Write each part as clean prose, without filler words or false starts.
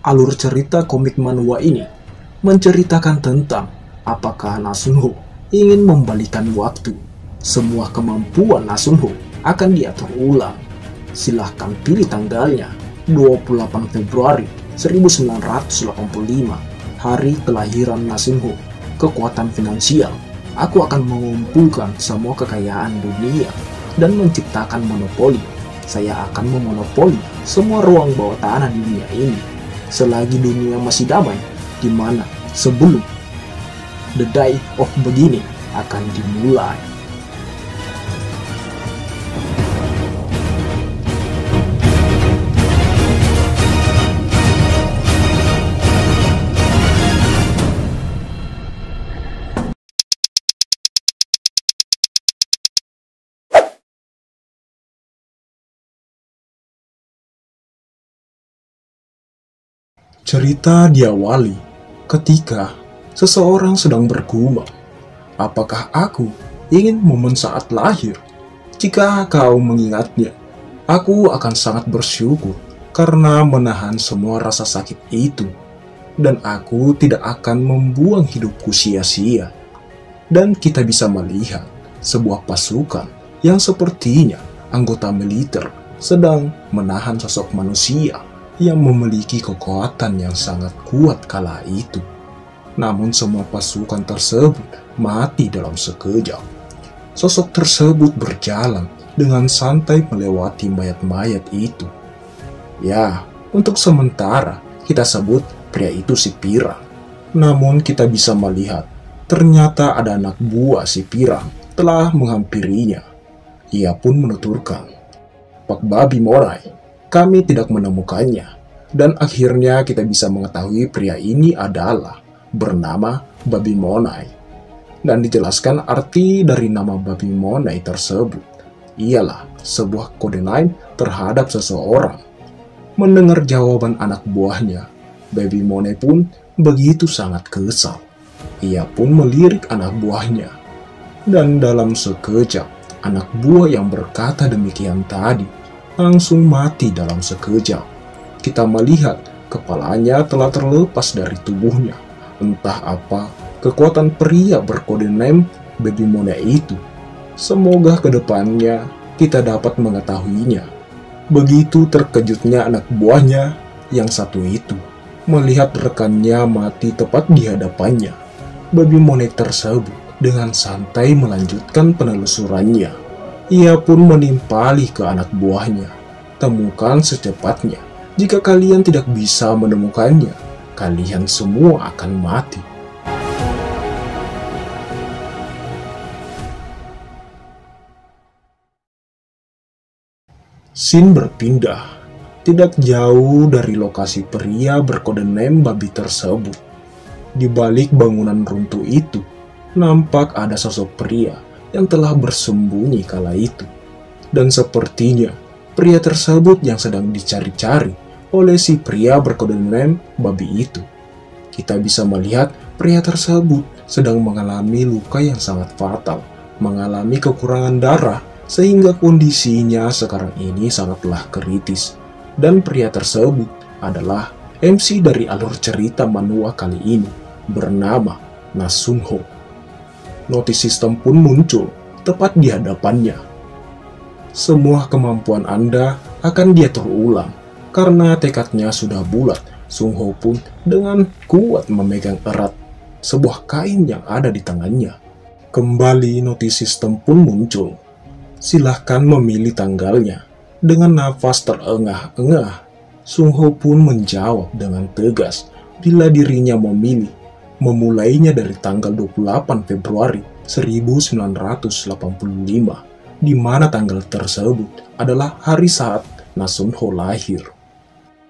Alur cerita komik manhwa ini menceritakan tentang apakah Nasunho ingin membalikan waktu. Semua kemampuan Nasunho akan diatur ulang. Silahkan pilih tanggalnya, 28 Februari 1985, hari kelahiran Nasunho. Kekuatan finansial, aku akan mengumpulkan semua kekayaan dunia dan menciptakan monopoli. Saya akan memonopoli semua ruang bawah tanah di dunia ini selagi dunia masih damai, di mana sebelum The Day of Beginning akan dimulai. Cerita diawali ketika seseorang sedang bergumam, apakah aku ingin momen saat lahir? Jika kau mengingatnya, aku akan sangat bersyukur karena menahan semua rasa sakit itu, dan aku tidak akan membuang hidupku sia-sia. Dan kita bisa melihat sebuah pasukan yang sepertinya anggota militer sedang menahan sosok manusia yang memiliki kekuatan yang sangat kuat kala itu. Namun semua pasukan tersebut mati dalam sekejap. Sosok tersebut berjalan dengan santai melewati mayat-mayat itu. Ya, untuk sementara kita sebut pria itu si Pirang. Namun kita bisa melihat ternyata ada anak buah si Pirang telah menghampirinya. Ia pun menuturkan, "Pak Babi Morai, kami tidak menemukannya." Dan akhirnya kita bisa mengetahui pria ini adalah bernama Babi Monai. Dan dijelaskan arti dari nama Babi Monai tersebut ialah sebuah kode lain terhadap seseorang. Mendengar jawaban anak buahnya, Babi Monai pun begitu sangat kesal. Ia pun melirik anak buahnya. Dan dalam sekejap, anak buah yang berkata demikian tadi langsung mati dalam sekejap. Kita melihat kepalanya telah terlepas dari tubuhnya. Entah apa kekuatan pria berkode name Babi Monai itu. Semoga kedepannya kita dapat mengetahuinya. Begitu terkejutnya anak buahnya yang satu itu melihat rekannya mati tepat di hadapannya. Babi Monai tersebut dengan santai melanjutkan penelusurannya. Ia pun menimpali ke anak buahnya. Temukan secepatnya. Jika kalian tidak bisa menemukannya, kalian semua akan mati. Scene berpindah. Tidak jauh dari lokasi pria berkode name Babi tersebut. Di balik bangunan runtuh itu, nampak ada sosok pria yang telah bersembunyi kala itu. Dan sepertinya pria tersebut yang sedang dicari-cari oleh si pria berkode name Babi itu. Kita bisa melihat pria tersebut sedang mengalami luka yang sangat fatal, mengalami kekurangan darah, sehingga kondisinya sekarang ini sangatlah kritis. Dan pria tersebut adalah MC dari alur cerita manhwa kali ini, bernama Nasunho. Notis sistem pun muncul tepat di hadapannya. Semua kemampuan Anda akan diatur ulang. Karena tekadnya sudah bulat, Sunho pun dengan kuat memegang erat sebuah kain yang ada di tangannya. Kembali notis sistem pun muncul. Silahkan memilih tanggalnya. Dengan nafas terengah-engah, Sunho pun menjawab dengan tegas bila dirinya memilih memulainya dari tanggal 28 Februari 1985, di mana tanggal tersebut adalah hari saat Nasunho lahir.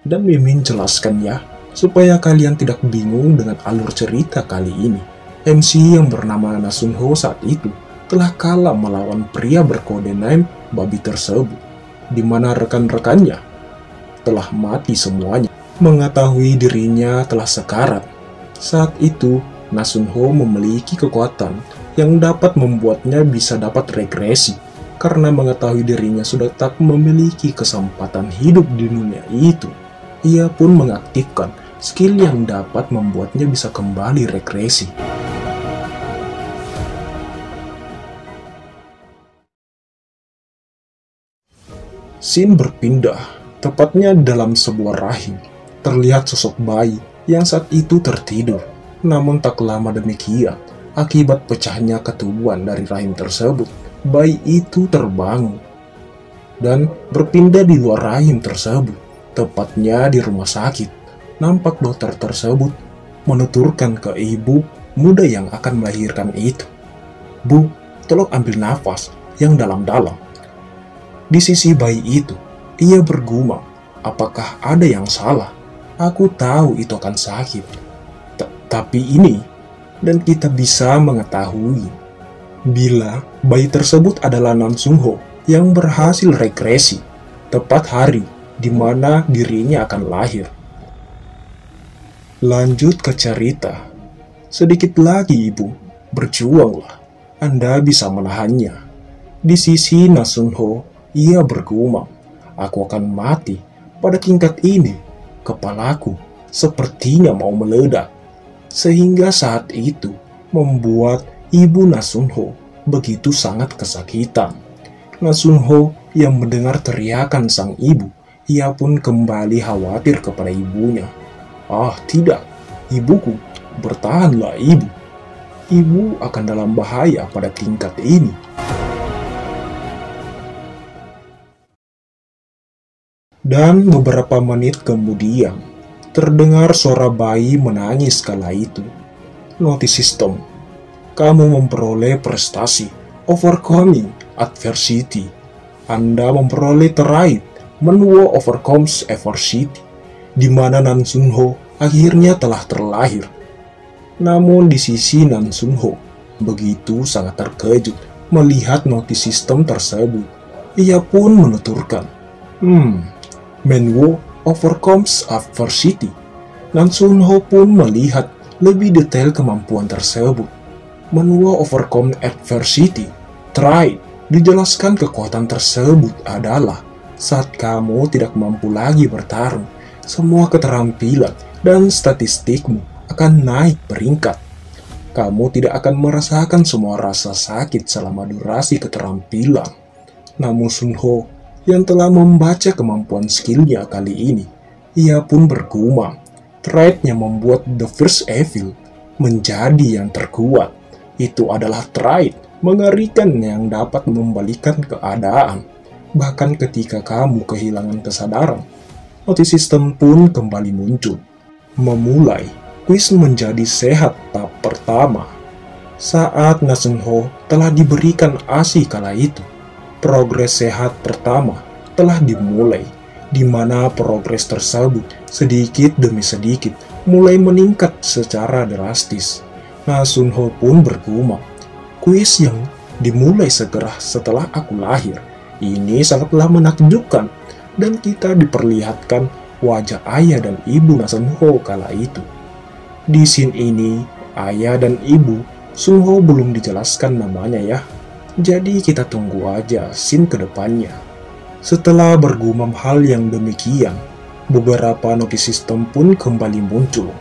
Dan Mimin jelaskan ya, supaya kalian tidak bingung dengan alur cerita kali ini. MC yang bernama Nasunho saat itu telah kalah melawan pria berkode name Babi tersebut, di mana rekan-rekannya telah mati semuanya. Mengetahui dirinya telah sekarat, saat itu Nasunho memiliki kekuatan yang dapat membuatnya bisa dapat regresi, karena mengetahui dirinya sudah tak memiliki kesempatan hidup di dunia itu. Ia pun mengaktifkan skill yang dapat membuatnya bisa kembali regresi. Scene berpindah, tepatnya dalam sebuah rahim. Terlihat sosok bayi yang saat itu tertidur. Namun tak lama demikian, akibat pecahnya ketubuhan dari rahim tersebut, bayi itu terbangun dan berpindah di luar rahim tersebut, tepatnya di rumah sakit. Nampak dokter tersebut menuturkan ke ibu muda yang akan melahirkan itu, "Bu, tolong ambil nafas yang dalam-dalam." Di sisi bayi itu, ia bergumam, "Apakah ada yang salah? Aku tahu itu akan sakit. Tapi ini," dan kita bisa mengetahui bila bayi tersebut adalah Nam Sung Ho yang berhasil regresi tepat hari di mana dirinya akan lahir. Lanjut ke cerita. "Sedikit lagi, Ibu. Berjuanglah. Anda bisa menahannya." Di sisi Nam Sung Ho, ia bergumam, "Aku akan mati pada tingkat ini. Kepalaku sepertinya mau meledak." Sehingga saat itu membuat ibu Nam Sung Ho begitu sangat kesakitan. Nam Sung Ho yang mendengar teriakan sang ibu, ia pun kembali khawatir kepada ibunya. "Ah, tidak, ibuku, bertahanlah ibu. Ibu akan dalam bahaya pada tingkat ini." Dan beberapa menit kemudian, terdengar suara bayi menangis kala itu. Notice system. Kamu memperoleh prestasi, overcoming adversity. Anda memperoleh trait, Menwo overcomes adversity, di mana Nam Sung Ho akhirnya telah terlahir. Namun di sisi Nam Sung Ho, begitu sangat terkejut melihat notice system tersebut. Ia pun menuturkan, Menwo overcomes adversity. Nam Sung Ho pun melihat lebih detail kemampuan tersebut. Menwo overcome adversity. Trait, dijelaskan kekuatan tersebut adalah saat kamu tidak mampu lagi bertarung, semua keterampilan dan statistikmu akan naik peringkat. Kamu tidak akan merasakan semua rasa sakit selama durasi keterampilan. Namun Sung Ho yang telah membaca kemampuan skillnya kali ini, ia pun bergumam, trait yang membuat The First Evil menjadi yang terkuat. Itu adalah trait mengerikan yang dapat membalikan keadaan. Bahkan ketika kamu kehilangan kesadaran, notice system pun kembali muncul. Memulai kuis menjadi sehat tahap pertama. Saat Nam Sung Ho telah diberikan ASI kala itu, progres sehat pertama telah dimulai, di mana progres tersebut sedikit demi sedikit mulai meningkat secara drastis. Nam Sung Ho pun bergumam, "Kuis yang dimulai segera setelah aku lahir, ini sangatlah menakjubkan." Dan kita diperlihatkan wajah ayah dan ibu Nam Sung Ho kala itu. Di scene ini, ayah dan ibu Sung Ho belum dijelaskan namanya ya. Jadi kita tunggu aja scene kedepannya. Setelah bergumam hal yang demikian, beberapa notice system pun kembali muncul.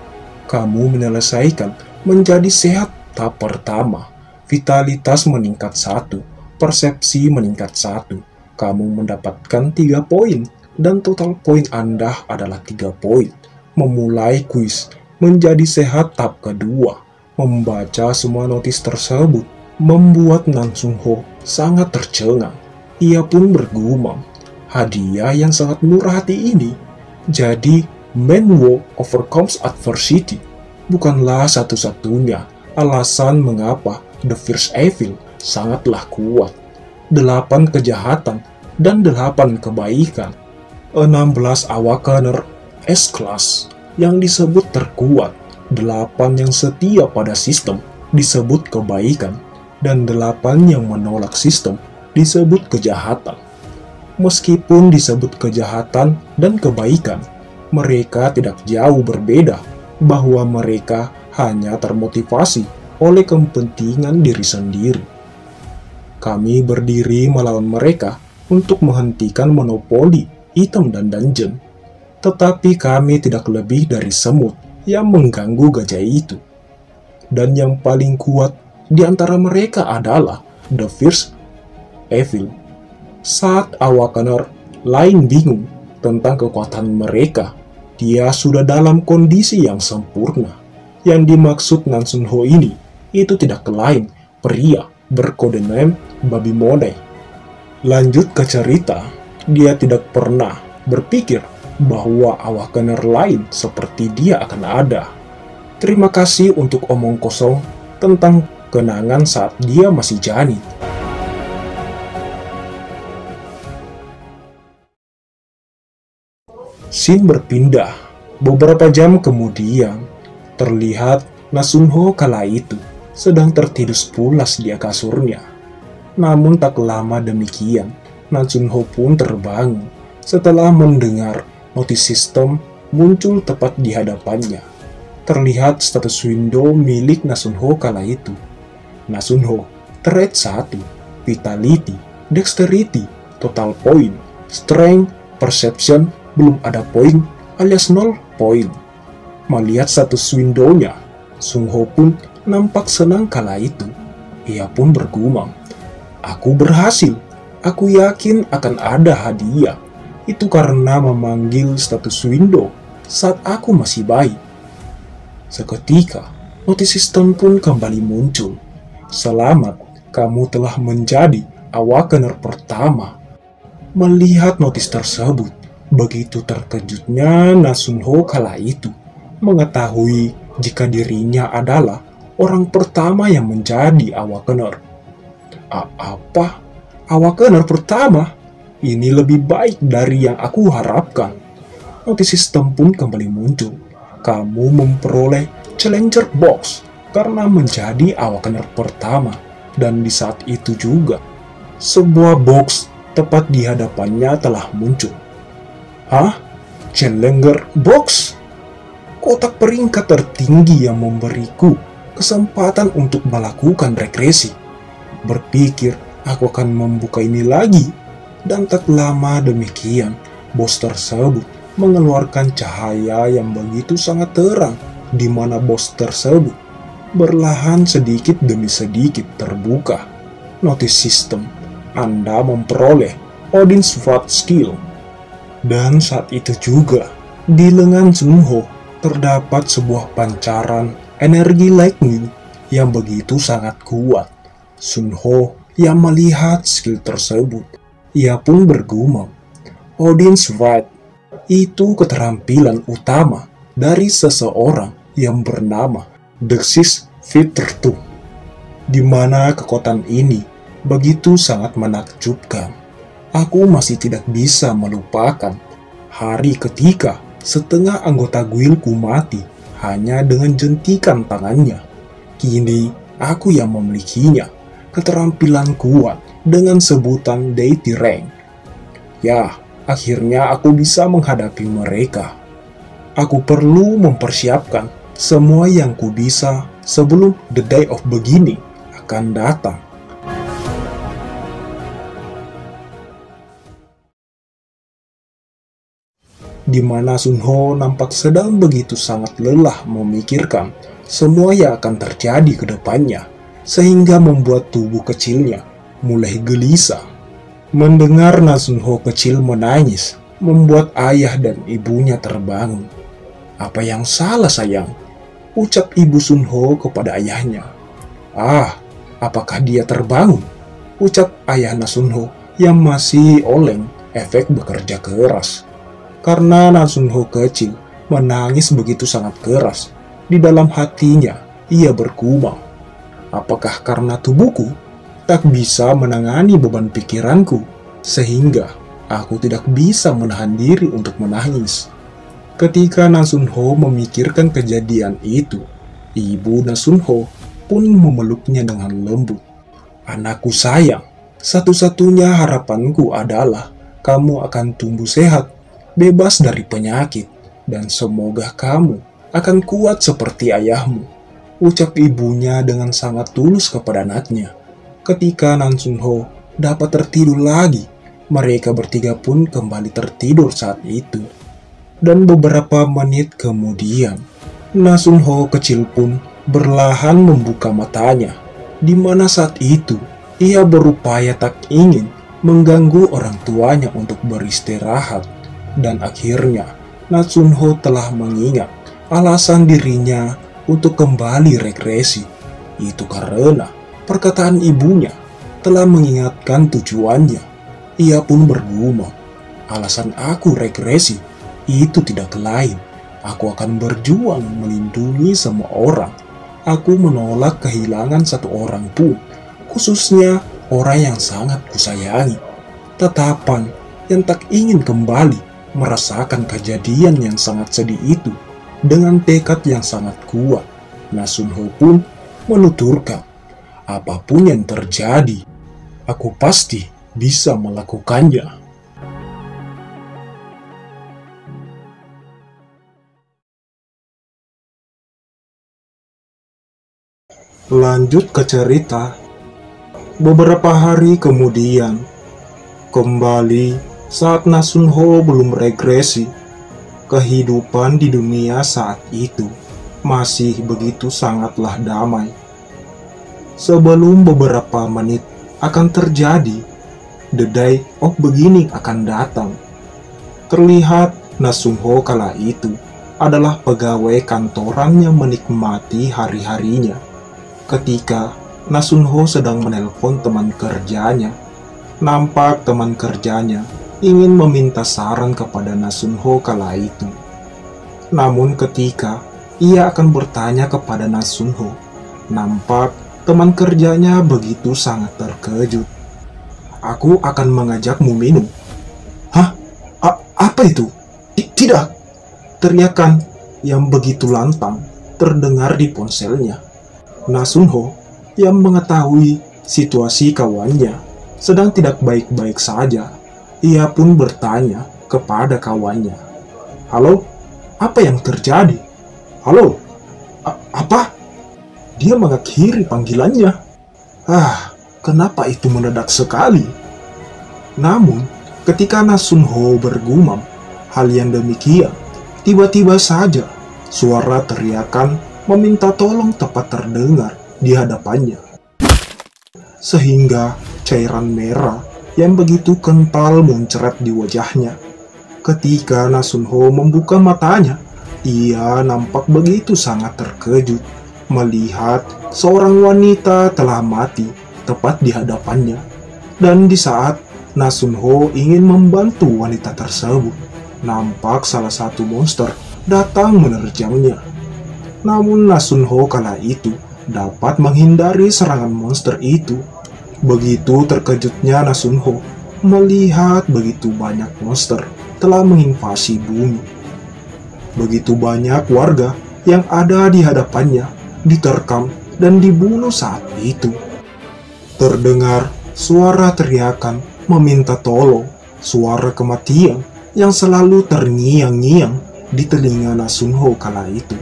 Kamu menyelesaikan menjadi sehat tahap pertama. Vitalitas meningkat 1, persepsi meningkat 1. Kamu mendapatkan 3 poin, dan total poin Anda adalah 3 poin. Memulai kuis menjadi sehat tahap kedua. Membaca semua notis tersebut membuat Nam Sung Ho sangat tercengang. Ia pun bergumam, hadiah yang sangat murah hati ini. Jadi, Menwo overcomes adversity bukanlah satu-satunya alasan mengapa The First Evil sangatlah kuat. 8 kejahatan dan 8 kebaikan. 16 Awakener S-Class yang disebut terkuat. 8 yang setia pada sistem disebut kebaikan, dan 8 yang menolak sistem disebut kejahatan. Meskipun disebut kejahatan dan kebaikan, mereka tidak jauh berbeda, bahwa mereka hanya termotivasi oleh kepentingan diri sendiri. Kami berdiri melawan mereka untuk menghentikan monopoli item dan dungeon. Tetapi kami tidak lebih dari semut yang mengganggu gajah itu. Dan yang paling kuat di antara mereka adalah The First Evil. Saat Awakener lain bingung tentang kekuatan mereka, dia sudah dalam kondisi yang sempurna. Yang dimaksud Nansunho ini, itu tidak lain pria berkode name Babi Mone. Lanjut ke cerita, dia tidak pernah berpikir bahwa Awakener lain seperti dia akan ada. Terima kasih untuk omong kosong tentang kenangan saat dia masih janin. Scene berpindah. Beberapa jam kemudian, terlihat Nasunho kala itu sedang tertidur pulas di kasurnya. Namun tak lama demikian, Nasunho pun terbangun setelah mendengar notis sistem muncul tepat di hadapannya. Terlihat status window milik Nasunho kala itu. Nasunho, Threat 1, Vitality, Dexterity, Total Point, Strength, Perception, belum ada poin alias 0 poin. Melihat status window-nya, Sungho pun nampak senang kala itu. Ia pun bergumam, "Aku berhasil. Aku yakin akan ada hadiah. Itu karena memanggil status window saat aku masih bayi." Seketika, notis sistem pun kembali muncul. "Selamat, kamu telah menjadi Awakener pertama." Melihat notis tersebut, begitu terkejutnya Nasunho kala itu mengetahui jika dirinya adalah orang pertama yang menjadi Awakener. Apa? Awakener pertama? Ini lebih baik dari yang aku harapkan. Notis sistem pun kembali muncul. Kamu memperoleh Challenger Box karena menjadi Awakener pertama. Dan di saat itu juga, sebuah box tepat di hadapannya telah muncul. Hah? Challenger Box? Kotak peringkat tertinggi yang memberiku kesempatan untuk melakukan regresi. Berpikir aku akan membuka ini lagi. Dan tak lama demikian, bos tersebut mengeluarkan cahaya yang begitu sangat terang, di mana bos tersebut berlahan sedikit demi sedikit terbuka. Notis sistem, Anda memperoleh Odin's Wrath Skill. Dan saat itu juga, di lengan Sungho terdapat sebuah pancaran energi lightning yang begitu sangat kuat. Sungho yang melihat skill tersebut, ia pun bergumam, "Odin's Wrath itu keterampilan utama dari seseorang yang bernama Dexis Fitrtum, di mana kekuatan ini begitu sangat menakjubkan. Aku masih tidak bisa melupakan hari ketika setengah anggota guildku mati hanya dengan jentikan tangannya. Kini aku yang memilikinya, keterampilan kuat dengan sebutan Deity Rank. Ya, akhirnya aku bisa menghadapi mereka. Aku perlu mempersiapkan semua yang ku bisa sebelum the day of beginning akan datang." Di mana Sunho nampak sedang begitu sangat lelah memikirkan semua yang akan terjadi ke depannya, sehingga membuat tubuh kecilnya mulai gelisah. Mendengar Nasunho kecil menangis, membuat ayah dan ibunya terbangun. "Apa yang salah, sayang?" ucap ibu Sunho kepada ayahnya. "Ah, apakah dia terbangun?" ucap ayah Nasunho yang masih oleng efek bekerja keras. Karena Nasunho kecil menangis begitu sangat keras, di dalam hatinya ia bergumam, "Apakah karena tubuhku tak bisa menangani beban pikiranku, sehingga aku tidak bisa menahan diri untuk menangis?" Ketika Nasunho memikirkan kejadian itu, ibu Nasunho pun memeluknya dengan lembut. "Anakku sayang, satu-satunya harapanku adalah kamu akan tumbuh sehat, bebas dari penyakit, dan semoga kamu akan kuat seperti ayahmu," ucap ibunya dengan sangat tulus kepada anaknya. Ketika Nasunho dapat tertidur lagi, mereka bertiga pun kembali tertidur saat itu. Dan beberapa menit kemudian, Nasunho kecil pun berlahan membuka matanya, di mana saat itu ia berupaya tak ingin mengganggu orang tuanya untuk beristirahat. Dan akhirnya, Natsunho telah mengingat alasan dirinya untuk kembali regresi. Itu karena perkataan ibunya telah mengingatkan tujuannya. Ia pun bergumam, alasan aku regresi itu tidak lain. Aku akan berjuang melindungi semua orang. Aku menolak kehilangan satu orang pun, khususnya orang yang sangat kusayangi. Tetapan yang tak ingin kembali merasakan kejadian yang sangat sedih itu. Dengan tekad yang sangat kuat, Nasunho pun menuturkan, apapun yang terjadi, aku pasti bisa melakukannya. Lanjut ke cerita. Beberapa hari kemudian, kembali saat Nasunho belum regresi, kehidupan di dunia saat itu masih begitu sangatlah damai. Sebelum beberapa menit akan terjadi, the day of beginning akan datang. Terlihat Nasunho kala itu adalah pegawai kantoran yang menikmati hari-harinya. Ketika Nasunho sedang menelpon teman kerjanya, nampak teman kerjanya ingin meminta saran kepada Nasunho kala itu. Namun ketika ia akan bertanya kepada Nasunho, nampak teman kerjanya begitu sangat terkejut. Aku akan mengajakmu minum. Hah? Apa itu? Tidak! Teriakan yang begitu lantang terdengar di ponselnya. Nasunho yang mengetahui situasi kawannya sedang tidak baik-baik saja, ia pun bertanya kepada kawannya, "Halo, apa yang terjadi? Halo, apa?" Dia mengakhiri panggilannya. Kenapa itu mendadak sekali? Namun, ketika Nasunho bergumam hal yang demikian, tiba-tiba saja suara teriakan meminta tolong tepat terdengar di hadapannya. Sehingga cairan merah yang begitu kental muncrat di wajahnya. Ketika Nasunho membuka matanya, ia nampak begitu sangat terkejut melihat seorang wanita telah mati tepat di hadapannya. Dan di saat Nasunho ingin membantu wanita tersebut, nampak salah satu monster datang menerjangnya. Namun Nasunho kala itu dapat menghindari serangan monster itu. Begitu terkejutnya Nasunho melihat begitu banyak monster telah menginvasi bumi. Begitu banyak warga yang ada di hadapannya diterkam dan dibunuh saat itu. Terdengar suara teriakan meminta tolong, suara kematian yang selalu terngiang-ngiang di telinga Nasunho kala itu.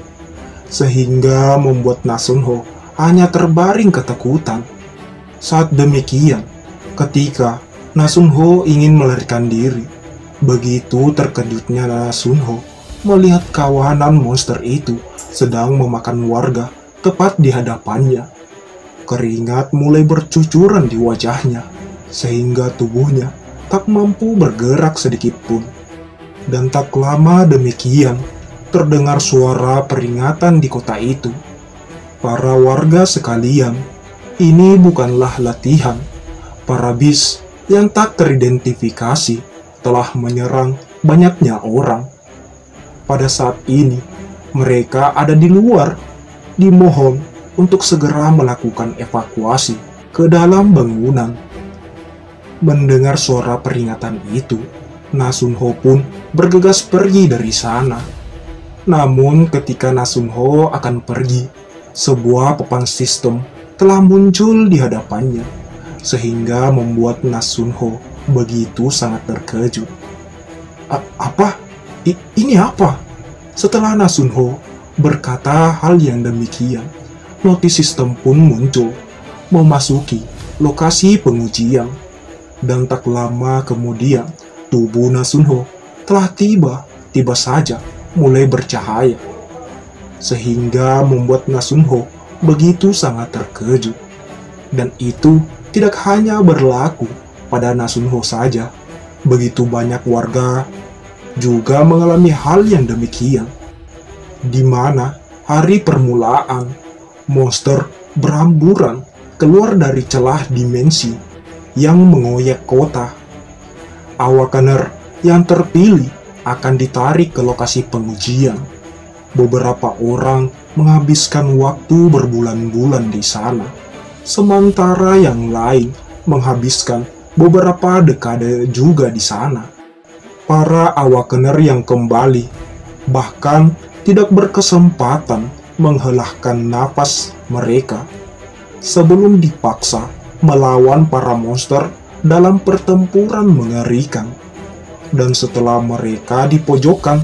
Sehingga membuat Nasunho hanya terbaring ketakutan. Saat demikian, ketika Nasunho ingin melarikan diri, begitu terkejutnya Nasunho melihat kawanan monster itu sedang memakan warga tepat di hadapannya. Keringat mulai bercucuran di wajahnya, sehingga tubuhnya tak mampu bergerak sedikit pun. Dan tak lama demikian, terdengar suara peringatan di kota itu. Para warga sekalian, ini bukanlah latihan. Para bis yang tak teridentifikasi telah menyerang banyaknya orang. Pada saat ini, mereka ada di luar, dimohon untuk segera melakukan evakuasi ke dalam bangunan. Mendengar suara peringatan itu, Nasunho pun bergegas pergi dari sana. Namun ketika Nasunho akan pergi, sebuah papan sistem telah muncul di hadapannya, sehingga membuat Nasunho begitu sangat terkejut. Apa? Ini apa? Setelah Nasunho berkata hal yang demikian, notis sistem pun muncul, memasuki lokasi pengujian. Dan tak lama kemudian, tubuh Nasunho telah tiba tiba saja mulai bercahaya, sehingga membuat Nasunho begitu sangat terkejut. Dan itu tidak hanya berlaku pada Nasunho saja, begitu banyak warga juga mengalami hal yang demikian, di mana hari permulaan monster berhamburan keluar dari celah dimensi yang mengoyak kota. Awakener yang terpilih akan ditarik ke lokasi pengujian. Beberapa orang menghabiskan waktu berbulan-bulan di sana, sementara yang lain menghabiskan beberapa dekade juga di sana. Para Awakener yang kembali bahkan tidak berkesempatan menghelahkan napas mereka sebelum dipaksa melawan para monster dalam pertempuran mengerikan. Dan setelah mereka dipojokkan,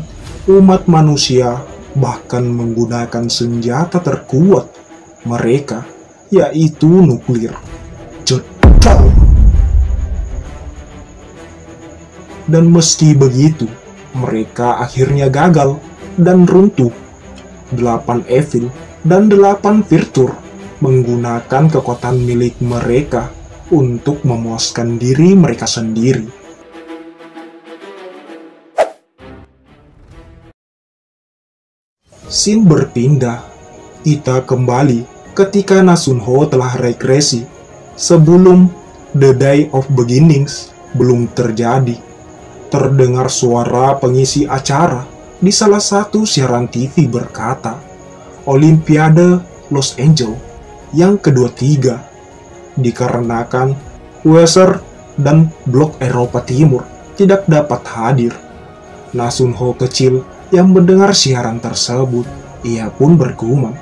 umat manusia bahkan menggunakan senjata terkuat mereka, yaitu nuklir. Jedal! Dan meski begitu, mereka akhirnya gagal dan runtuh. 8 Evil dan 8 Virtur menggunakan kekuatan milik mereka untuk memuaskan diri mereka sendiri. Scene berpindah. Kita kembali ketika Nasunho telah regresi sebelum The Day of Beginnings belum terjadi. Terdengar suara pengisi acara di salah satu siaran TV berkata, Olimpiade Los Angeles yang kedua-tiga, dikarenakan Weser dan Blok Eropa Timur tidak dapat hadir. Nasunho kecil yang mendengar siaran tersebut, ia pun bergumam,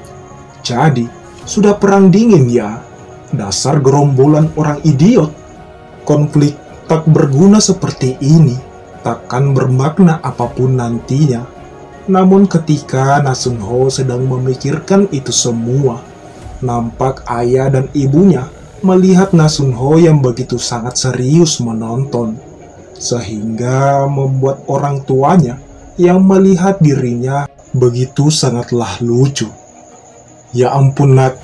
jadi sudah perang dingin ya, dasar gerombolan orang idiot. Konflik tak berguna seperti ini takkan bermakna apapun nantinya. Namun ketika Nasunho sedang memikirkan itu semua, nampak ayah dan ibunya melihat Nasunho yang begitu sangat serius menonton, sehingga membuat orang tuanya yang melihat dirinya begitu sangatlah lucu. Ya ampun nak,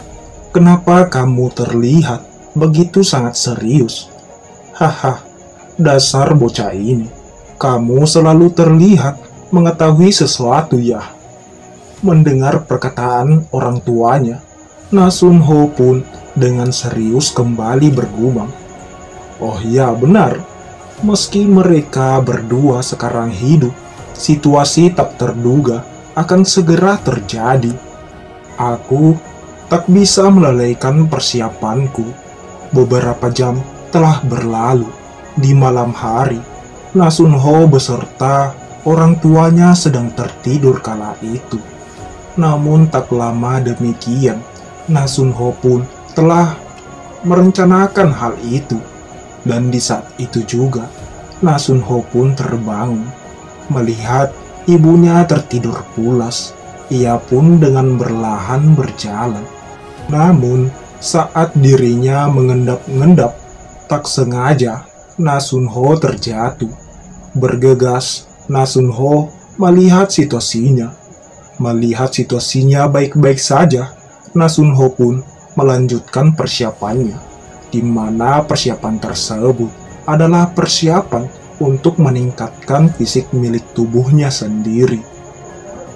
kenapa kamu terlihat begitu sangat serius? Haha, dasar bocah ini, kamu selalu terlihat mengetahui sesuatu ya. Mendengar perkataan orang tuanya, Nasunho pun dengan serius kembali bergumam. Oh ya benar, meski mereka berdua sekarang hidup, situasi tak terduga akan segera terjadi. Aku tak bisa melalaikan persiapanku. Beberapa jam telah berlalu. Di malam hari, Nasunho beserta orang tuanya sedang tertidur kala itu. Namun tak lama demikian, Nasunho pun telah merencanakan hal itu. Dan di saat itu juga, Nasunho pun terbangun. Melihat ibunya tertidur pulas, ia pun dengan berlahan berjalan. Namun, saat dirinya mengendap-endap, tak sengaja Nasunho terjatuh. Bergegas, Nasunho melihat situasinya. Melihat situasinya baik-baik saja, Nasunho pun melanjutkan persiapannya, di mana persiapan tersebut adalah persiapan untuk meningkatkan fisik milik tubuhnya sendiri.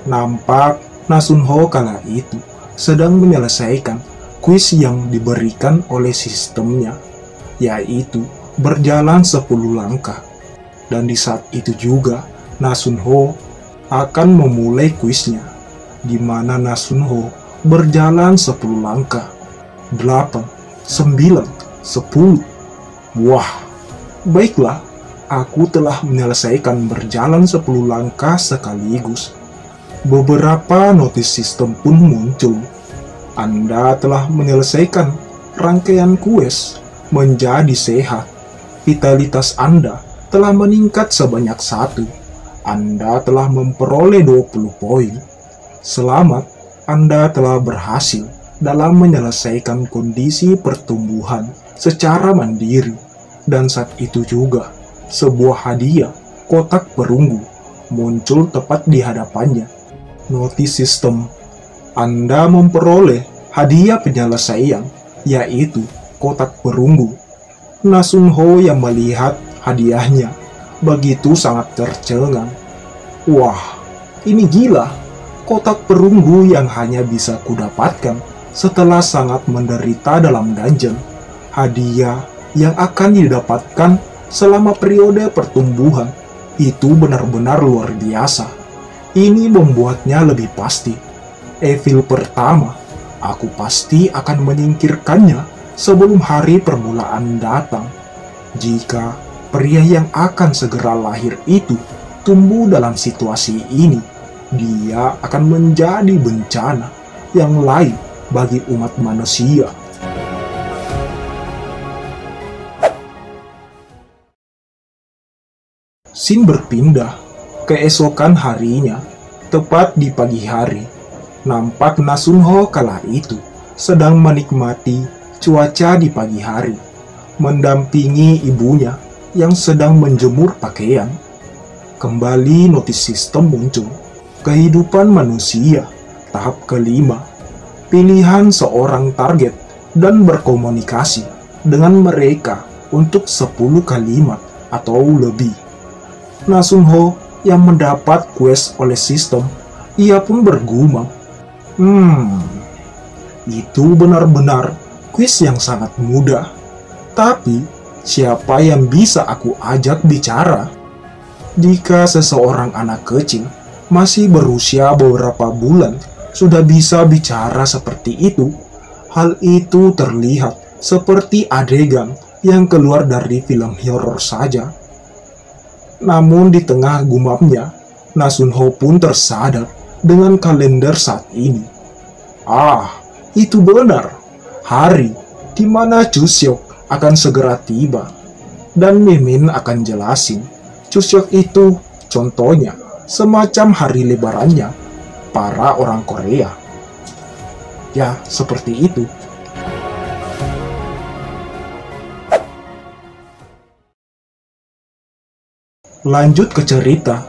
Nampak Nasunho kala itu sedang menyelesaikan kuis yang diberikan oleh sistemnya, yaitu berjalan 10 langkah. Dan di saat itu juga Nasunho akan memulai kuisnya, di mana Nasunho berjalan 10 langkah, 8, 9, 10. Wah, baiklah, aku telah menyelesaikan berjalan 10 langkah sekaligus. Beberapa notis sistem pun muncul. Anda telah menyelesaikan rangkaian kuis menjadi sehat. Vitalitas Anda telah meningkat sebanyak 1. Anda telah memperoleh 20 poin. Selamat, Anda telah berhasil dalam menyelesaikan kondisi pertumbuhan secara mandiri. Dan saat itu juga, sebuah hadiah kotak perunggu muncul tepat di hadapannya. Notis sistem. Anda memperoleh hadiah penyelesaian, yaitu kotak perunggu. Nasunho yang melihat hadiahnya begitu sangat tercengang. Wah, ini gila. Kotak perunggu yang hanya bisa kudapatkan setelah sangat menderita dalam dungeon. Hadiah yang akan didapatkan selama periode pertumbuhan itu benar-benar luar biasa. Ini membuatnya lebih pasti. Evil pertama, aku pasti akan menyingkirkannya sebelum hari permulaan datang. Jika pria yang akan segera lahir itu tumbuh dalam situasi ini, dia akan menjadi bencana yang lain bagi umat manusia. Scene berpindah. Keesokan harinya, tepat di pagi hari, nampak Nasunho kala itu sedang menikmati cuaca di pagi hari, mendampingi ibunya yang sedang menjemur pakaian. Kembali notis sistem muncul. Kehidupan manusia, tahap kelima. Pilihan seorang target dan berkomunikasi dengan mereka untuk 10 kalimat atau lebih. Nasunho yang mendapat quest oleh sistem, ia pun bergumam. Itu benar-benar quest yang sangat mudah. Tapi, siapa yang bisa aku ajak bicara? Jika seseorang anak kecil masih berusia beberapa bulan sudah bisa bicara seperti itu, hal itu terlihat seperti adegan yang keluar dari film horor saja. Namun di tengah gumamnya, Nasunho pun tersadar dengan kalender saat ini. Itu benar. Hari di mana Chuseok akan segera tiba. Dan Mimin akan jelasin. Chuseok itu contohnya semacam hari lebarannya para orang Korea. Ya, seperti itu. Lanjut ke cerita.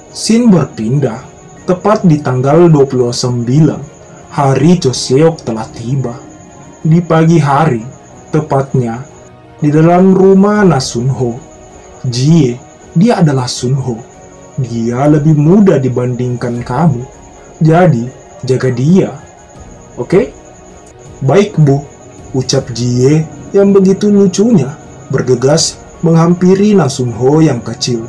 Scene berpindah. Tepat di tanggal 29, hari Chuseok telah tiba. Di pagi hari, tepatnya di dalam rumah Nasunho. Jie, dia adalah Sunho. Dia lebih muda dibandingkan kamu. Jadi, jaga dia. Oke? Baik, Bu. Ucap Jie yang begitu lucunya bergegas menghampiri Nasunho yang kecil.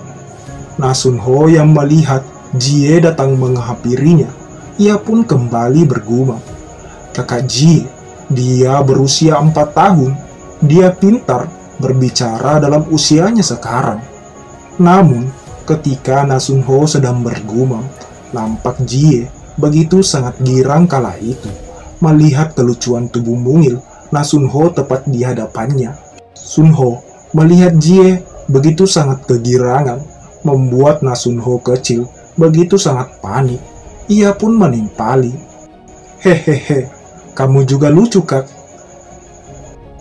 Nasunho yang melihat Jie datang menghampirinya, ia pun kembali bergumam. Kakak Jie, dia berusia 4 tahun. Dia pintar berbicara dalam usianya sekarang. Namun, ketika Nasunho sedang bergumam, nampak Jie begitu sangat girang kala itu. Melihat kelucuan tubuh mungil Nasunho tepat di hadapannya. Sunho melihat Jie begitu sangat kegirangan, membuat Nasunho kecil begitu sangat panik. Ia pun menimpali. Hehehe, kamu juga lucu, Kak.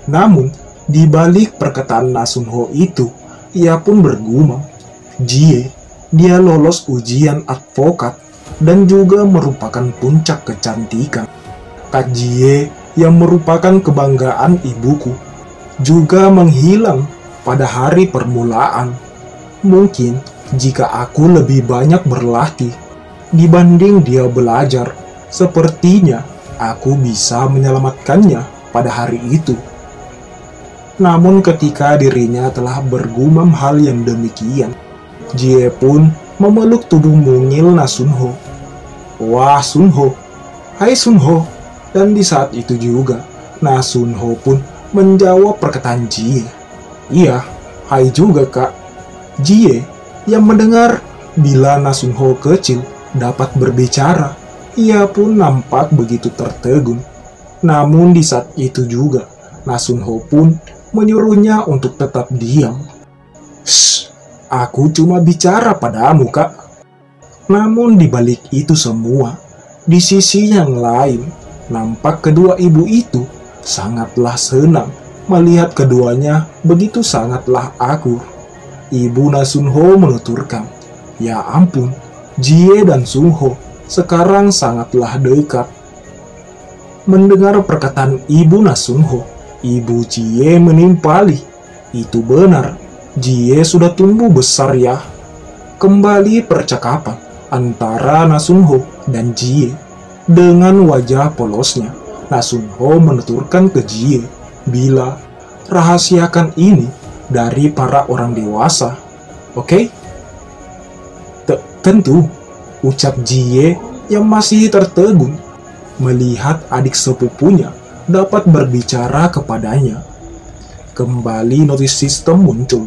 Namun, di balik perkataan Nasunho itu, ia pun bergumam. Jie, dia lolos ujian advokat dan juga merupakan puncak kecantikan. Kak Jie yang merupakan kebanggaan ibuku juga menghilang pada hari permulaan. Mungkin jika aku lebih banyak berlatih dibanding dia belajar, sepertinya aku bisa menyelamatkannya pada hari itu. Namun ketika dirinya telah bergumam hal yang demikian, Jie pun memeluk tubuh mungil Nasunho. Wah, Sunho. Hai Sunho. Dan di saat itu juga, Nasunho pun menjawab perkataan Jie. Iya, hai juga, Kak. Jie yang mendengar bila Nasunho kecil dapat berbicara, ia pun nampak begitu tertegun. Namun di saat itu juga, Nasunho pun menyuruhnya untuk tetap diam. Shh, aku cuma bicara padamu, Kak. Namun di balik itu semua, di sisi yang lain, nampak kedua ibu itu sangatlah senang melihat keduanya begitu sangatlah akur. Ibu Nasunho menuturkan, Ya ampun, Jie dan Sunho sekarang sangatlah dekat. Mendengar perkataan ibu Nasunho, ibu Jie menimpali. Itu benar, Jie sudah tumbuh besar ya. Kembali percakapan antara Nasunho dan Jie. Dengan wajah polosnya, Nasunho menuturkan ke Jie, bila rahasiakan ini dari para orang dewasa, oke? Tentu, ucap Jie yang masih tertegun melihat adik sepupunya dapat berbicara kepadanya. Kembali notis sistem muncul.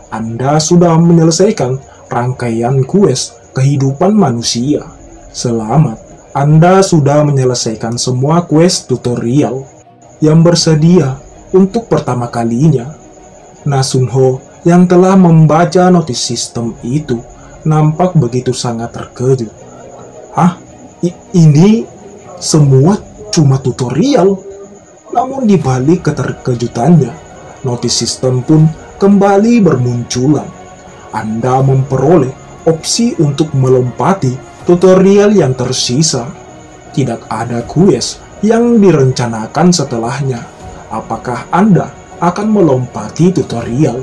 Anda sudah menyelesaikan rangkaian kues kehidupan manusia. Selamat, Anda sudah menyelesaikan semua kues tutorial yang bersedia untuk pertama kalinya. Nasunho yang telah membaca notis sistem itu nampak begitu sangat terkejut. Hah? Ini semua cuma tutorial? Namun di balik keterkejutannya, notis sistem pun kembali bermunculan. Anda memperoleh opsi untuk melompati tutorial yang tersisa. Tidak ada quest yang direncanakan setelahnya. Apakah Anda akan melompati tutorial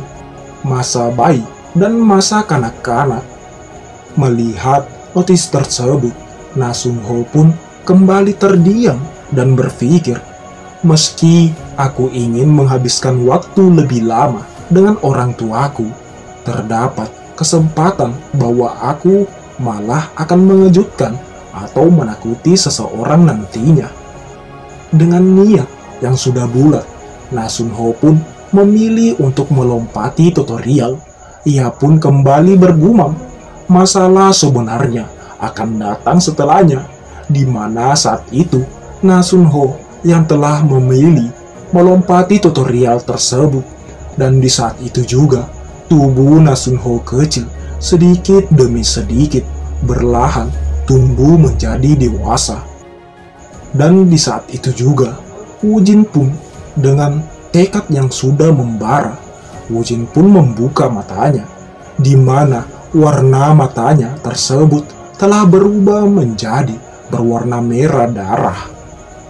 masa bayi dan masa kanak-kanak? Melihat notis tersebut, Nasunho pun kembali terdiam dan berpikir, meski aku ingin menghabiskan waktu lebih lama dengan orang tuaku, terdapat kesempatan bahwa aku malah akan mengejutkan atau menakuti seseorang nantinya. Dengan niat yang sudah bulat, Nasunho pun memilih untuk melompati tutorial. Ia pun kembali bergumam, masalah sebenarnya akan datang setelahnya, di mana saat itu Nasunho yang telah memilih melompati tutorial tersebut. Dan di saat itu juga, tubuh Nasunho kecil sedikit demi sedikit berlahan tumbuh menjadi dewasa. Dan di saat itu juga, Wujin pun dengan tekad yang sudah membara, Wujin pun membuka matanya, di mana warna matanya tersebut telah berubah menjadi berwarna merah darah.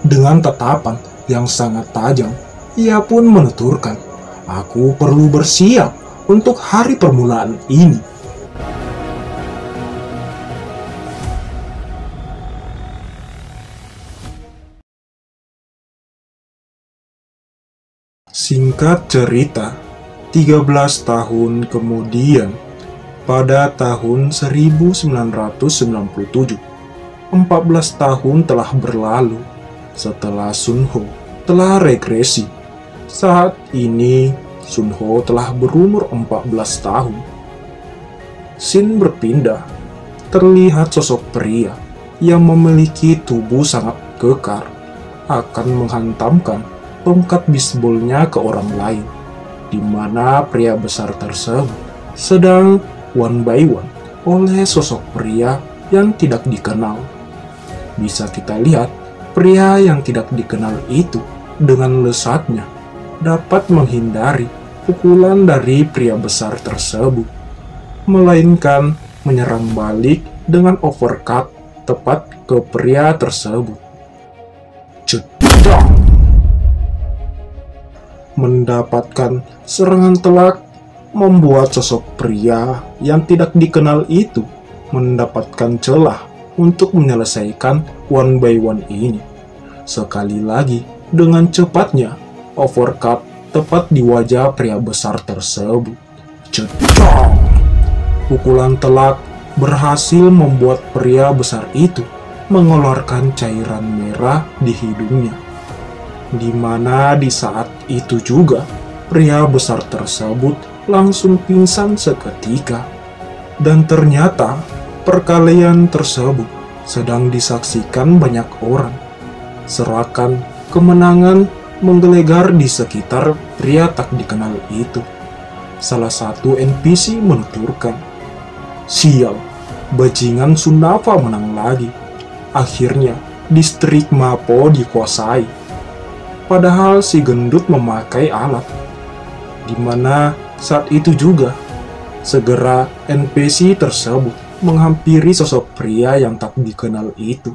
Dengan tatapan yang sangat tajam, ia pun menuturkan, aku perlu bersiap untuk hari permulaan ini. Singkat cerita, 13 tahun kemudian, pada tahun 1997, 14 tahun telah berlalu setelah Sunho telah regresi. Saat ini, Sunho telah berumur 14 tahun. Scene berpindah. Terlihat sosok pria yang memiliki tubuh sangat kekar akan menghantamkan tongkat bisbolnya ke orang lain, di mana pria besar tersebut sedang one by one oleh sosok pria yang tidak dikenal. Bisa kita lihat, pria yang tidak dikenal itu dengan lesatnya dapat menghindari pukulan dari pria besar tersebut, melainkan menyerang balik dengan overcut tepat ke pria tersebut. Cedak! Mendapatkan serangan telak membuat sosok pria yang tidak dikenal itu mendapatkan celah untuk menyelesaikan one by one ini. Sekali lagi, dengan cepatnya, overcut tepat di wajah pria besar tersebut. Cedak! Pukulan telak berhasil membuat pria besar itu mengeluarkan cairan merah di hidungnya. Di mana di saat itu juga, pria besar tersebut langsung pingsan seketika. Dan ternyata, perkelahian tersebut sedang disaksikan banyak orang. Serakan kemenangan menggelegar di sekitar pria tak dikenal itu. Salah satu NPC menuturkan, sial, bajingan Sunava menang lagi. Akhirnya, distrik Mapo dikuasai. Padahal si gendut memakai alat. Di mana saat itu juga, Segera NPC tersebut menghampiri sosok pria yang tak dikenal itu.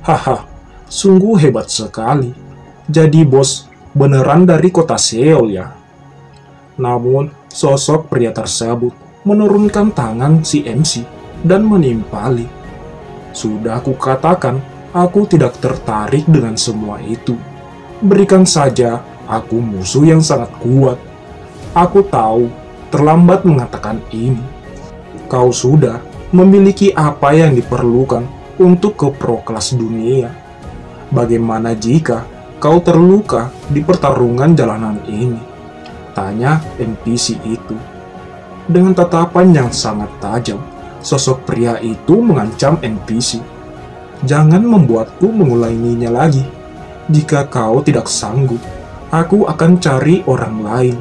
Haha, sungguh hebat sekali. Jadi bos beneran dari kota Seoul ya? Namun, sosok pria tersebut menurunkan tangan si MC dan menimpali. Sudah aku katakan, aku tidak tertarik dengan semua itu. Berikan saja aku musuh yang sangat kuat. Aku tahu, terlambat mengatakan ini. Kau sudah memiliki apa yang diperlukan untuk ke pro kelas dunia. Bagaimana jika kau terluka di pertarungan jalanan ini? Tanya NPC itu. Dengan tatapan yang sangat tajam, sosok pria itu mengancam NPC. Jangan membuatku mengulanginya lagi. Jika kau tidak sanggup, aku akan cari orang lain.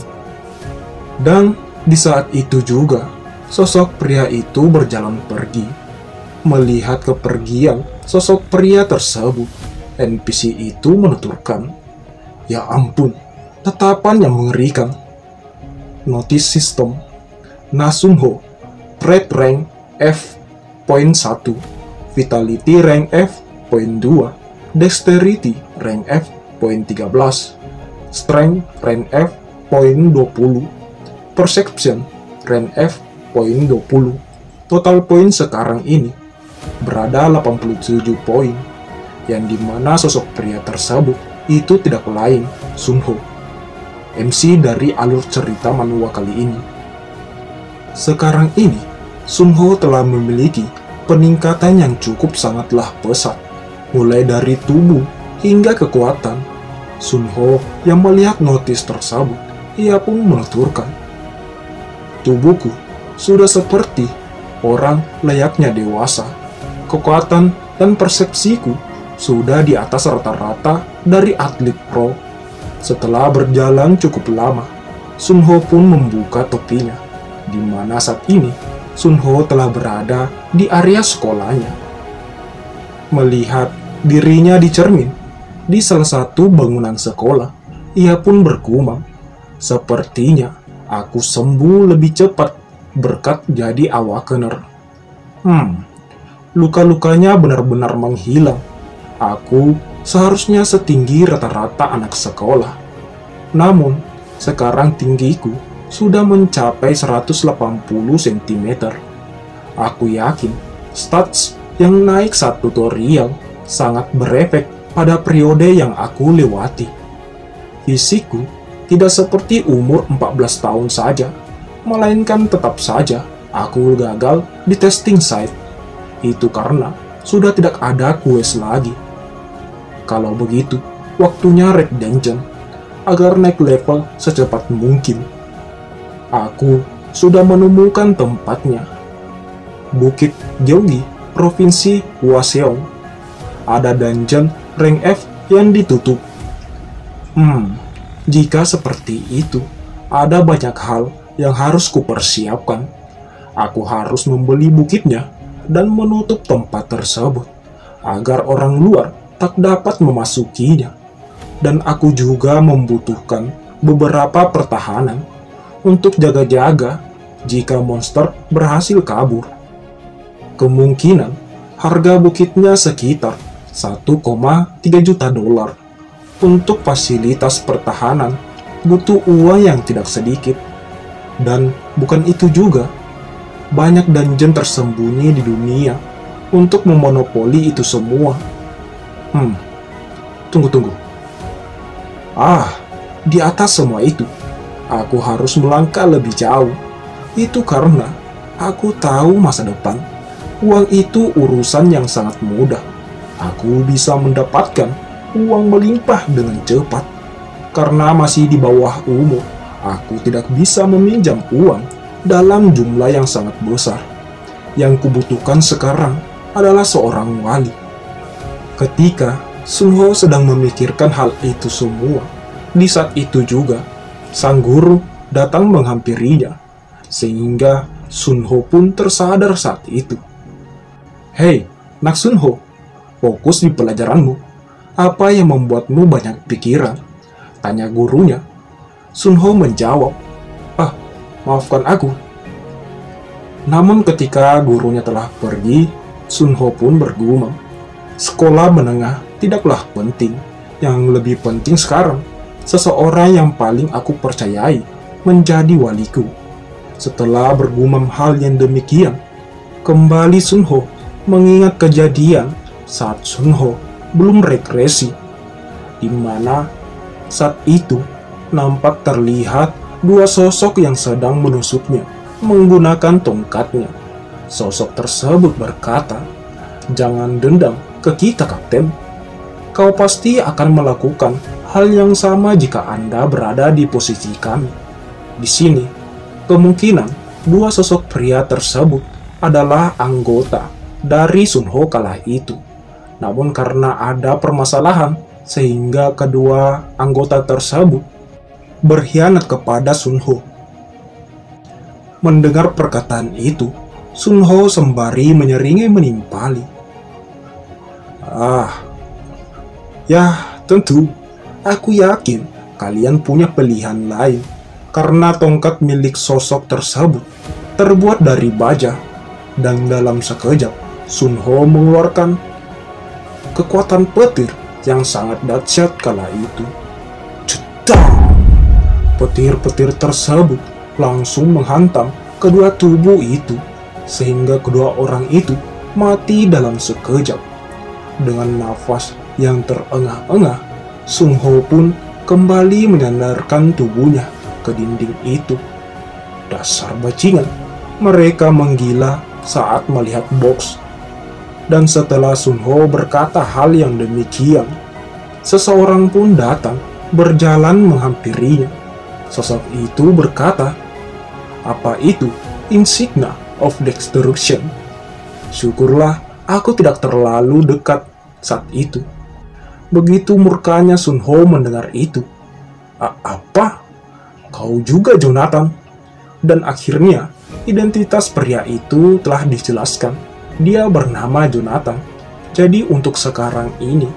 Dan di saat itu juga, sosok pria itu berjalan pergi. Melihat kepergian sosok pria tersebut, NPC itu menuturkan, "Ya ampun, tatapan yang mengerikan." Notice system. Nasunho, Threat Rank F.1, Vitality Rank F.2, Dexterity Rank F.13, Strength Rank F.20, Perception Rank F.20. Total poin sekarang ini berada 87 poin, yang dimana sosok pria tersebut itu tidak lain Sunho, MC dari alur cerita manhwa kali ini. Sekarang ini, Sunho telah memiliki peningkatan yang cukup sangatlah pesat, mulai dari tubuh hingga kekuatan. Sunho yang melihat notis tersebut, ia pun menuturkan, "Tubuhku sudah seperti orang layaknya dewasa. Kekuatan dan persepsiku sudah di atas rata-rata dari atlet pro." Setelah berjalan cukup lama, Sunho pun membuka topinya, di mana saat ini Sunho telah berada di area sekolahnya. Melihat dirinya di cermin di salah satu bangunan sekolah, ia pun bergumam, "Sepertinya aku sembuh lebih cepat berkat jadi awakener. Luka-lukanya benar-benar menghilang. Aku seharusnya setinggi rata-rata anak sekolah. Namun, sekarang tinggiku sudah mencapai 180 cm. Aku yakin stats yang naik saat tutorial sangat berefek pada periode yang aku lewati. Fisikku tidak seperti umur 14 tahun saja, melainkan tetap saja aku gagal di testing site. Itu karena sudah tidak ada quest lagi. Kalau begitu, waktunya Red Dungeon agar naik level secepat mungkin. Aku sudah menemukan tempatnya. Bukit Gyeonggi, Provinsi Hwaseong. Ada dungeon rank F yang ditutup. Jika seperti itu, ada banyak hal yang harus kupersiapkan. Aku harus membeli bukitnya dan menutup tempat tersebut agar orang luar tak dapat memasukinya. Dan aku juga membutuhkan beberapa pertahanan untuk jaga-jaga jika monster berhasil kabur. Kemungkinan harga bukitnya sekitar 1,3 juta dolar. Untuk fasilitas pertahanan butuh uang yang tidak sedikit. Dan bukan itu juga, banyak dungeon tersembunyi di dunia untuk memonopoli itu semua. Tunggu. Di atas semua itu, aku harus melangkah lebih jauh. Itu karena aku tahu masa depan. Uang itu urusan yang sangat mudah. Aku bisa mendapatkan uang melimpah dengan cepat. Karena masih di bawah umur, aku tidak bisa meminjam uang dalam jumlah yang sangat besar. Yang kubutuhkan sekarang adalah seorang wali. Ketika Sunho sedang memikirkan hal itu semua, di saat itu juga sang guru datang menghampirinya, sehingga Sunho pun tersadar saat itu. "Hei, Nak Sunho, fokus di pelajaranmu. Apa yang membuatmu banyak pikiran?" tanya gurunya. Sunho menjawab, "Maafkan aku. Namun ketika gurunya telah pergi, Sun Ho pun bergumam, sekolah menengah tidaklah penting. Yang lebih penting sekarang, seseorang yang paling aku percayai menjadi waliku. Setelah bergumam hal yang demikian, kembali Sun Ho mengingat kejadian saat Sun Ho belum regresi, di mana saat itu nampak terlihat dua sosok yang sedang menusuknya menggunakan tongkatnya. Sosok tersebut berkata, "Jangan dendam ke kita, Kapten. Kau pasti akan melakukan hal yang sama jika Anda berada di posisi kami." Di sini, kemungkinan dua sosok pria tersebut adalah anggota dari Sun Ho kala itu. Namun karena ada permasalahan, sehingga kedua anggota tersebut berkhianat kepada Sun Ho. Mendengar perkataan itu, Sun Ho sembari menyeringai menimpali. Ya tentu, aku yakin kalian punya pilihan lain, karena tongkat milik sosok tersebut terbuat dari baja, dan dalam sekejap Sun Ho mengeluarkan kekuatan petir yang sangat dahsyat kala itu. Cetak! Petir-petir tersebut langsung menghantam kedua tubuh itu, sehingga kedua orang itu mati dalam sekejap. Dengan nafas yang terengah-engah, Sun Ho pun kembali menyandarkan tubuhnya ke dinding itu. Dasar bajingan, mereka menggila saat melihat box. Dan setelah Sun Ho berkata hal yang demikian, seseorang pun datang berjalan menghampirinya. Sosok itu berkata, "Apa itu insignia of destruction?" Syukurlah aku tidak terlalu dekat saat itu. Begitu murkanya Sun Ho mendengar itu. Apa? Kau juga, Jonathan?" Dan akhirnya identitas pria itu telah dijelaskan. Dia bernama Jonathan. Jadi untuk sekarang ini,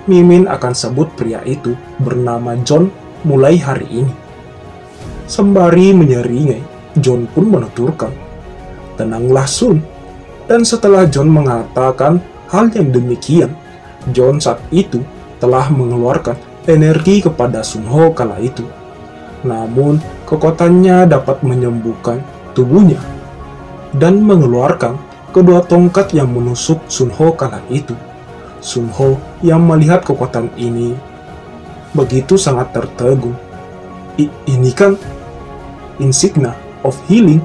Mimin akan sebut pria itu bernama John mulai hari ini. Sembari menyeringai, John pun menuturkan, "Tenanglah Sun." Dan setelah John mengatakan hal yang demikian, John saat itu telah mengeluarkan energi kepada Sun Ho kala itu. Namun kekuatannya dapat menyembuhkan tubuhnya dan mengeluarkan kedua tongkat yang menusuk Sun Ho kala itu. Sun Ho yang melihat kekuatan ini begitu sangat tertegun. Ini kan insignia of healing."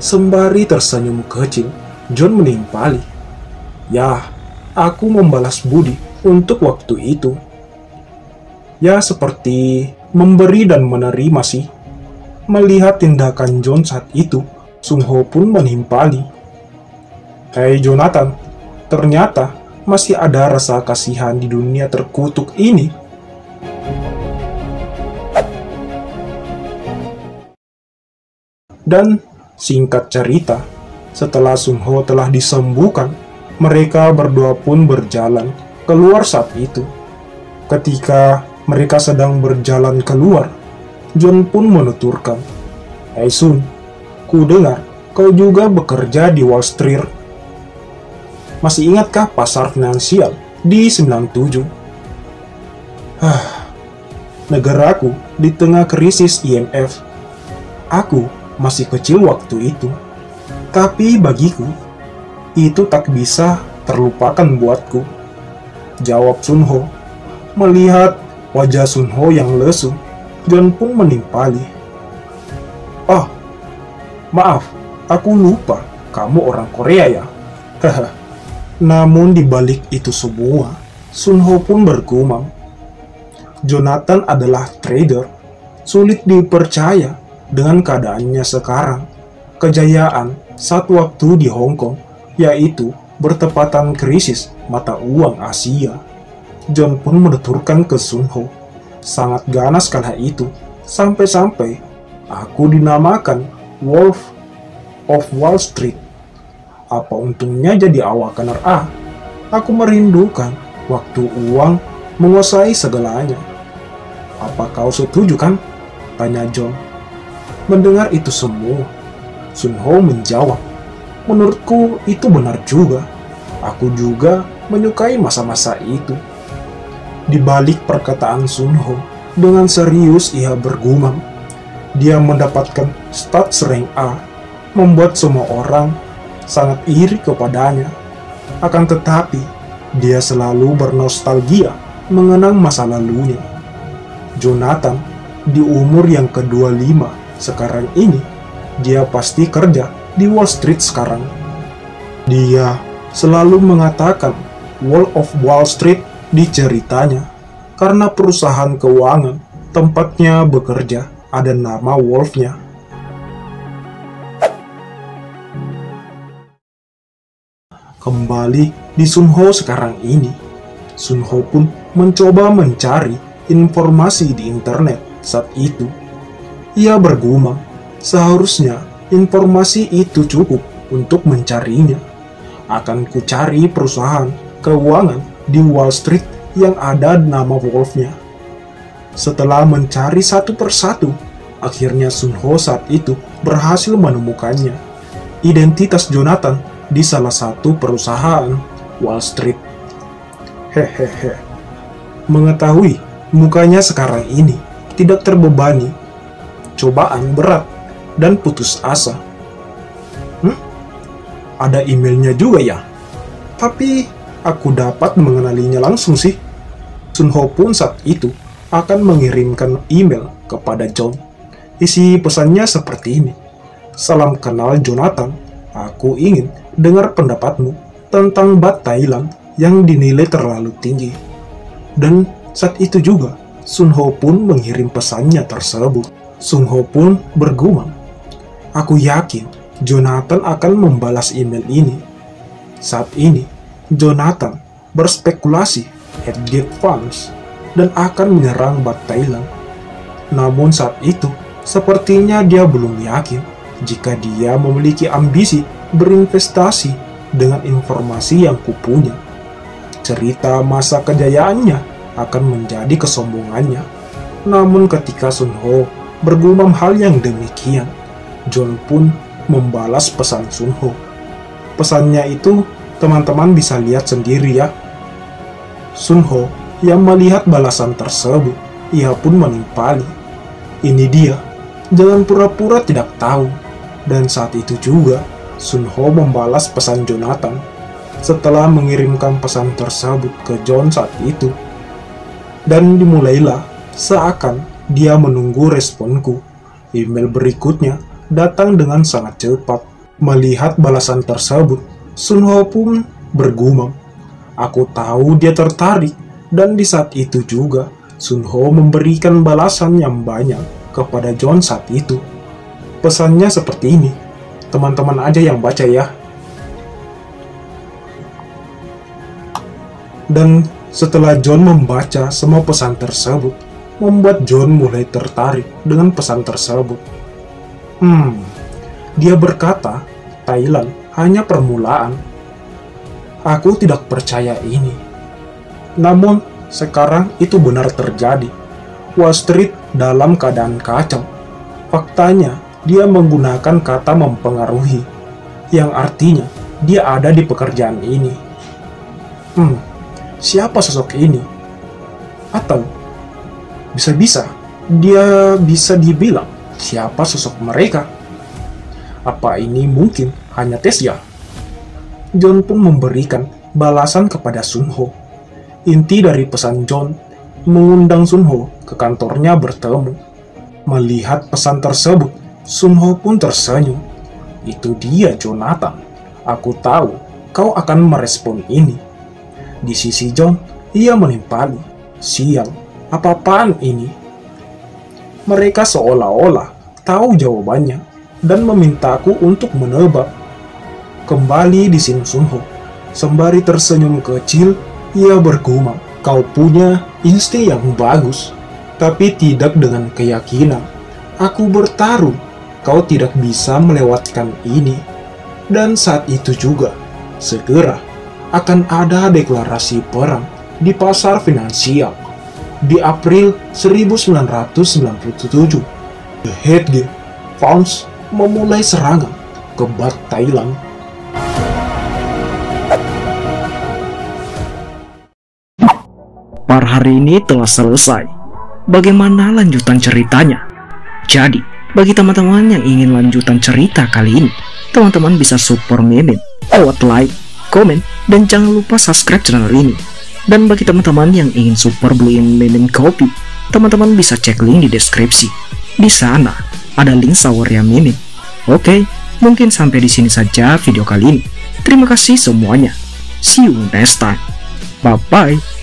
Sembari tersenyum kecil, John menimpali, "Ya, aku membalas budi untuk waktu itu." Ya, seperti memberi dan menerima sih. Melihat tindakan John saat itu, Sun Ho pun menimpali, "Hei Jonathan, ternyata masih ada rasa kasihan di dunia terkutuk ini." Dan singkat cerita, setelah Sun Ho telah disembuhkan, mereka berdua pun berjalan keluar saat itu. Ketika mereka sedang berjalan keluar, John pun menuturkan, "Hei Sun, ku dengar kau juga bekerja di Wall Street. Masih ingatkah pasar finansial di 97? Negaraku di tengah krisis IMF. Aku masih kecil waktu itu, tapi bagiku itu tak bisa terlupakan buatku," jawab Sun Ho. Melihat wajah Sun Ho yang lesu, John pun menimpali, "Maaf, aku lupa kamu orang Korea ya." Namun di balik itu semua, Sun Ho pun bergumam, "Jonathan adalah trader, sulit dipercaya dengan keadaannya sekarang. Kejayaan saat waktu di Hong Kong, yaitu bertepatan krisis mata uang Asia." John pun menuturkan ke Sun Ho, "Sangat ganas kala itu, sampai-sampai aku dinamakan Wolf of Wall Street. Apa untungnya jadi awak NRA? Aku merindukan waktu uang menguasai segalanya." "Apa kau setuju kan?" tanya John. Mendengar itu semua, Sun Ho menjawab, Menurutku itu benar juga. Aku juga menyukai masa-masa itu. Di balik perkataan Sun Ho, dengan serius ia bergumam. Dia mendapatkan stats rank A, membuat semua orang sangat iri kepadanya. Akan tetapi, dia selalu bernostalgia mengenang masa lalunya. Jonathan, di umur yang ke-25 sekarang ini, dia pasti kerja di Wall Street sekarang. Dia selalu mengatakan Wall of Wall Street di ceritanya, karena perusahaan keuangan tempatnya bekerja ada nama Wolf-nya. Kembali di Sun Ho sekarang ini, Sun Ho pun mencoba mencari informasi di internet saat itu. Ia bergumam, seharusnya informasi itu cukup untuk mencarinya. Akan ku cari perusahaan keuangan di Wall Street yang ada nama Wolf-nya. Setelah mencari satu persatu, akhirnya Sun Ho saat itu berhasil menemukannya. Identitas Jonathan di salah satu perusahaan Wall Street. Hehehe. Mengetahui mukanya sekarang ini tidak terbebani cobaan berat dan putus asa. Ada emailnya juga ya? Tapi aku dapat mengenalinya langsung sih. Sun Ho pun saat itu akan mengirimkan email kepada John. Isi pesannya seperti ini. Salam kenal Jonathan, aku ingin dengar pendapatmu tentang bat Thailand yang dinilai terlalu tinggi. Dan saat itu juga, Sun Ho pun mengirim pesannya tersebut. Sun Ho pun bergumam, aku yakin Jonathan akan membalas email ini. Saat ini, Jonathan berspekulasi Headgate Funds dan akan menyerang bat Thailand. Namun saat itu, sepertinya dia belum yakin jika dia memiliki ambisi berinvestasi dengan informasi yang kupunya. Cerita masa kejayaannya akan menjadi kesombongannya. Namun ketika Sun Ho bergumam hal yang demikian, John pun membalas pesan Sun Ho. Pesannya itu teman-teman bisa lihat sendiri ya. Sun Ho yang melihat balasan tersebut, ia pun menimpali. Ini dia, jangan pura-pura tidak tahu. Dan saat itu juga, Sun Ho membalas pesan Jonathan setelah mengirimkan pesan tersebut ke John saat itu. Dan dimulailah seakan dia menunggu responku. Email berikutnya datang dengan sangat cepat. Melihat balasan tersebut, Sun Ho pun bergumam, aku tahu dia tertarik. Dan di saat itu juga, Sun Ho memberikan balasan yang banyak kepada John saat itu. Pesannya seperti ini, teman-teman aja yang baca ya. Dan setelah John membaca semua pesan tersebut, membuat John mulai tertarik dengan pesan tersebut. Dia berkata, Thailand hanya permulaan. Aku tidak percaya ini. Namun, sekarang itu benar terjadi. Wall Street dalam keadaan kacau. Faktanya, dia menggunakan kata mempengaruhi, yang artinya dia ada di pekerjaan ini. Siapa sosok ini? Atau, bisa-bisa dia bisa dibilang siapa sosok mereka? Apa ini mungkin hanya tes ya? John pun memberikan balasan kepada Sun Ho. Inti dari pesan John mengundang Sun Ho ke kantornya bertemu. Melihat pesan tersebut, Sun Ho pun tersenyum. Itu dia Jonathan. Aku tahu kau akan merespon ini. Di sisi John, ia menimpali. Sial, apa-apaan ini? Mereka seolah-olah tahu jawabannya dan memintaku untuk menebak. Kembali di sini Sun Ho, sembari tersenyum kecil, ia bergumam, kau punya insting yang bagus, tapi tidak dengan keyakinan. Aku bertaruh, kau tidak bisa melewatkan ini. Dan saat itu juga, segera akan ada deklarasi perang di pasar finansial. Di April 1997, The Headgate Funds memulai serangan ke bat Thailand. part hari ini telah selesai. Bagaimana lanjutan ceritanya? Jadi, bagi teman-teman yang ingin lanjutan cerita kali ini, teman-teman bisa support Mimin lewat like, komen, dan jangan lupa subscribe channel ini. Dan bagi teman-teman yang ingin support beliin Mimin kopi, teman-teman bisa cek link di deskripsi. Di sana ada link sawernya Mimin. Oke, mungkin sampai di sini saja video kali ini. Terima kasih semuanya. See you next time. Bye bye.